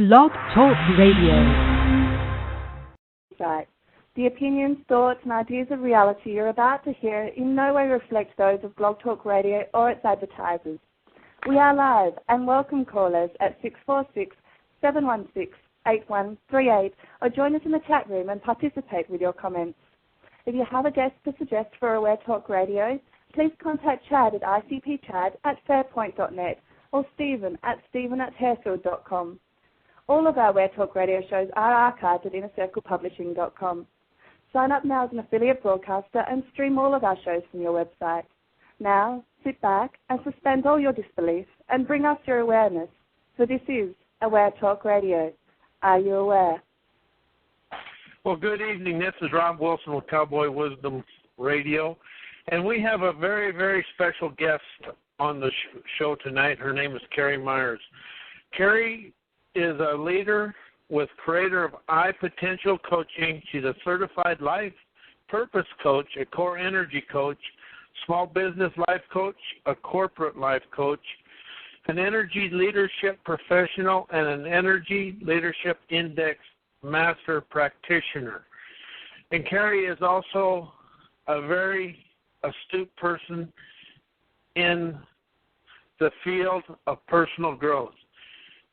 Blog Talk Radio. Right. The opinions, thoughts, and ideas of reality you're about to hear in no way reflect those of Blog Talk Radio or its advertisers. We are live and welcome callers at 646-716-8138 or join us in the chat room and participate with your comments. If you have a guest to suggest for Aware Talk Radio, please contact Chad at icpchad@fairpoint.net or Stephen@harefield.com. All of our Aware Talk Radio shows are archived at innercirclepublishing.com. Sign up now as an affiliate broadcaster and stream all of our shows from your website. Now, sit back and suspend all your disbelief and bring us your awareness, for this is Aware Talk Radio. Are you aware? Well, good evening. This is Rob Wilson with Cowboy Wisdom Radio, and we have a very, very special guest on the show tonight. Her name is Kerri Myers. Kerri is a leader with creator of iPotential Coaching. She's a certified life purpose coach, a core energy coach, small business life coach, a corporate life coach, an energy leadership professional, and an energy leadership index master practitioner. And Kerri is also a very astute person in the field of personal growth.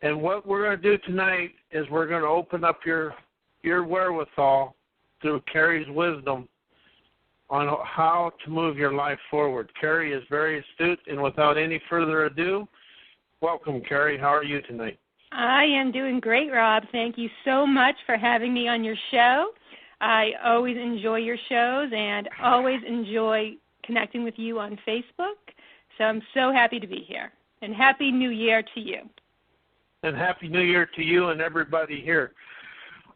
And what we're going to do tonight is we're going to open up your wherewithal through Kerri's wisdom on how to move your life forward. Kerri is very astute, and without any further ado, welcome, Kerri. How are you tonight? I am doing great, Rob. Thank you so much for having me on your show. I always enjoy your shows and always enjoy connecting with you on Facebook. So I'm so happy to be here. And Happy New Year to you. And Happy New Year to you and everybody here.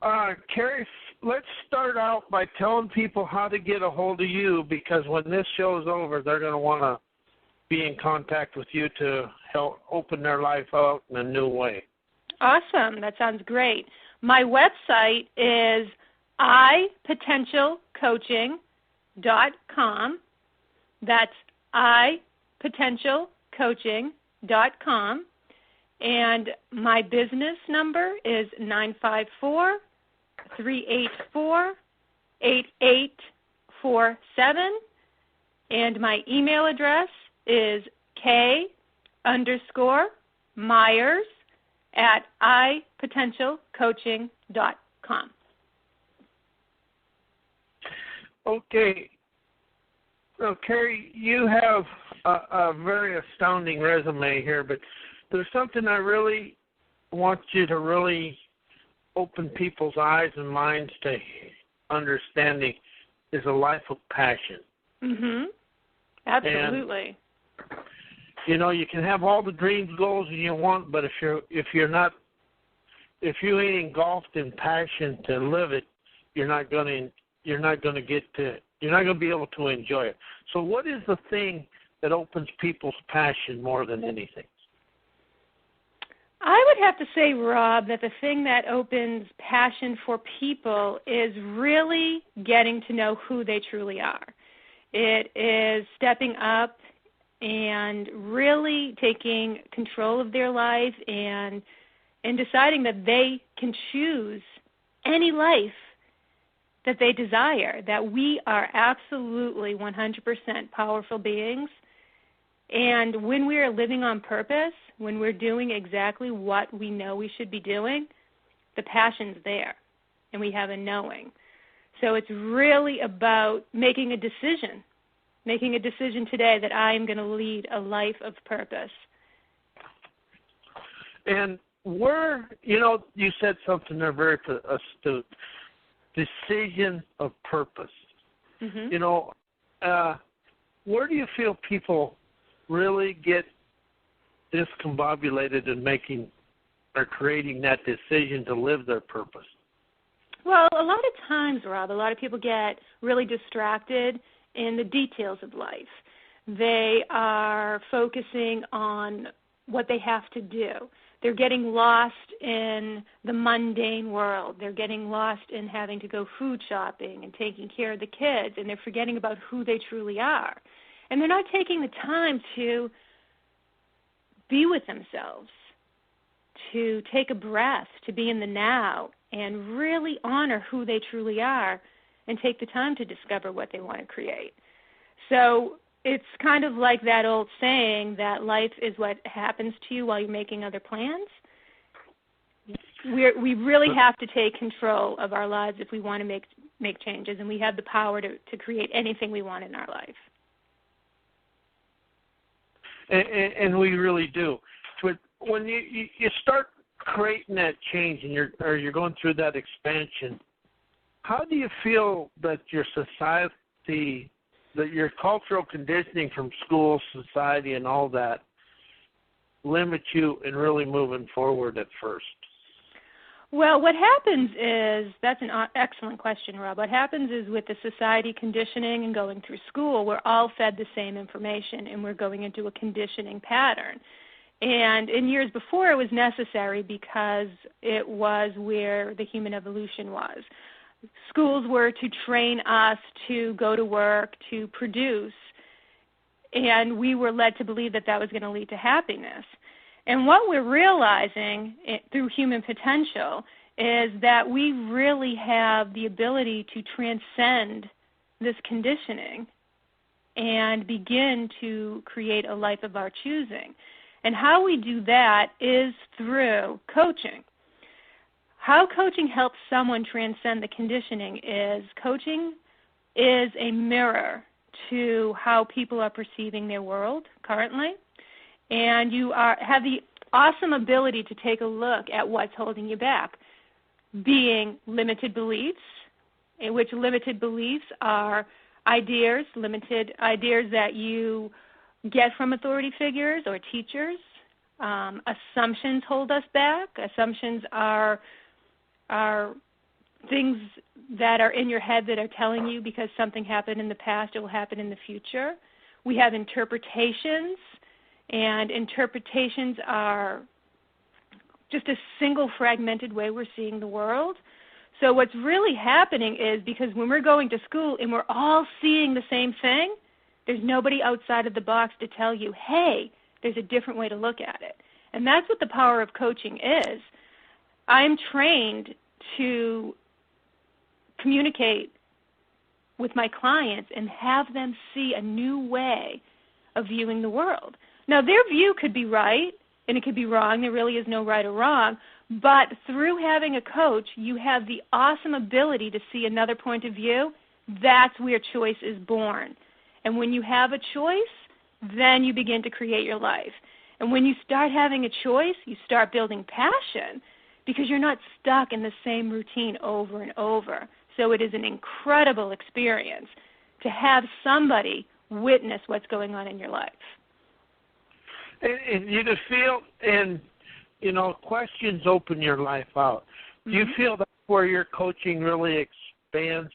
Kerri, let's start out by telling people how to get a hold of you, because when this show's over, they're going to want to be in contact with you to help open their life out in a new way. Awesome. That sounds great. My website is ipotentialcoaching.com. That's ipotentialcoaching.com. And my business number is 954-384-8847. And my email address is k_myers@ipotentialcoaching.com. Okay. So, Kerri, you have a very astounding resume here, but there's something I really want you to really open people's eyes and minds to understanding is a life of passion. Mm-hmm. Absolutely. And, you know, you can have all the dreams, goals you want, but if you ain't engulfed in passion to live it, you're not going to be able to enjoy it. So what is the thing that opens people's passion more than anything? I would have to say, Rob, that the thing that opens passion for people is really getting to know who they truly are. It is stepping up and really taking control of their life and deciding that they can choose any life that they desire, that we are absolutely 100% powerful beings. And when we are living on purpose, when we're doing exactly what we know we should be doing, the passion's there, and we have a knowing. So it's really about making a decision today that I am going to lead a life of purpose. And you said something there very astute. Decision of purpose. Mm-hmm. Where do you feel people really get discombobulated in making or creating that decision to live their purpose? Well, a lot of times, Rob, a lot of people get really distracted in the details of life. They are focusing on what they have to do. They're getting lost in the mundane world. They're getting lost in having to go food shopping and taking care of the kids, and they're forgetting about who they truly are. And they're not taking the time to be with themselves, to take a breath, to be in the now, and really honor who they truly are and take the time to discover what they want to create. So it's kind of like that old saying that life is what happens to you while you're making other plans. We really have to take control of our lives if we want to make changes, and we have the power to create anything we want in our life. And we really do. But when you start creating that change and you're going through that expansion, how do you feel that your society, that your cultural conditioning from school, society, and all that limits you in really moving forward at first? Well, what happens is, that's an excellent question, Rob. What happens is with the society conditioning and going through school, we're all fed the same information, and we're going into a conditioning pattern. And in years before, it was necessary because it was where the human evolution was. Schools were to train us to go to work, to produce, and we were led to believe that that was going to lead to happiness. And what we're realizing through human potential is that we really have the ability to transcend this conditioning and begin to create a life of our choosing. And how we do that is through coaching. How coaching helps someone transcend the conditioning is coaching is a mirror to how people are perceiving their world currently. And you have the awesome ability to take a look at what's holding you back, being limited beliefs, in which limited beliefs are limited ideas that you get from authority figures or teachers. Assumptions hold us back. Assumptions are things that are in your head that are telling you because something happened in the past, it will happen in the future. We have interpretations. And interpretations are just a single fragmented way we're seeing the world. So what's really happening is, because when we're going to school and we're all seeing the same thing, there's nobody outside of the box to tell you, hey, there's a different way to look at it. And that's what the power of coaching is. I'm trained to communicate with my clients and have them see a new way of viewing the world. Now, their view could be right, and it could be wrong. There really is no right or wrong. But through having a coach, you have the awesome ability to see another point of view. That's where choice is born. And when you have a choice, then you begin to create your life. And when you start having a choice, you start building passion because you're not stuck in the same routine over and over. So it is an incredible experience to have somebody witness what's going on in your life. And you just feel, and, questions open your life out. Do you feel that's where your coaching really expands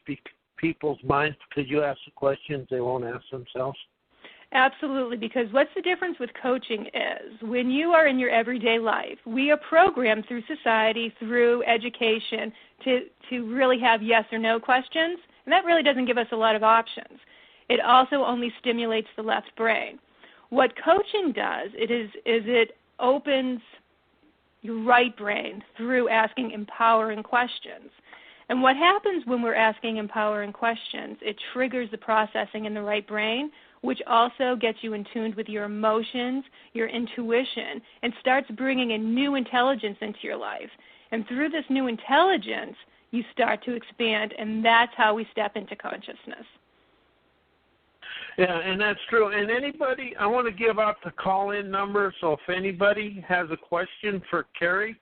people's minds because you ask the questions they won't ask themselves? Absolutely, because what's the difference with coaching is when you are in your everyday life, we are programmed through society, through education, to really have yes or no questions, and that really doesn't give us a lot of options. It also only stimulates the left brain. What coaching does, it opens your right brain through asking empowering questions. And what happens when we're asking empowering questions, it triggers the processing in the right brain, which also gets you in tune with your emotions, your intuition, and starts bringing a new intelligence into your life. And through this new intelligence, you start to expand, and that's how we step into consciousness. Yeah, and that's true. And anybody, I want to give out the call-in number, so if anybody has a question for Kerri,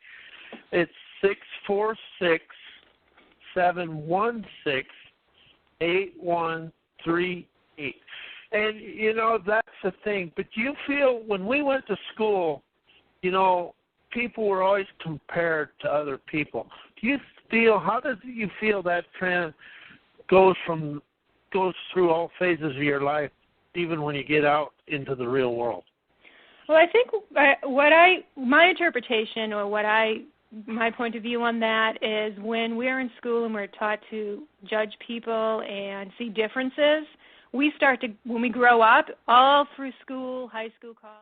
it's 646-716-8138. And, that's the thing. But do you feel when we went to school, people were always compared to other people. How does you feel that trend goes through all phases of your life, even when you get out into the real world? Well, I think my interpretation or my point of view on that is when we're in school and we're taught to judge people and see differences, when we grow up, all through school, high school, college,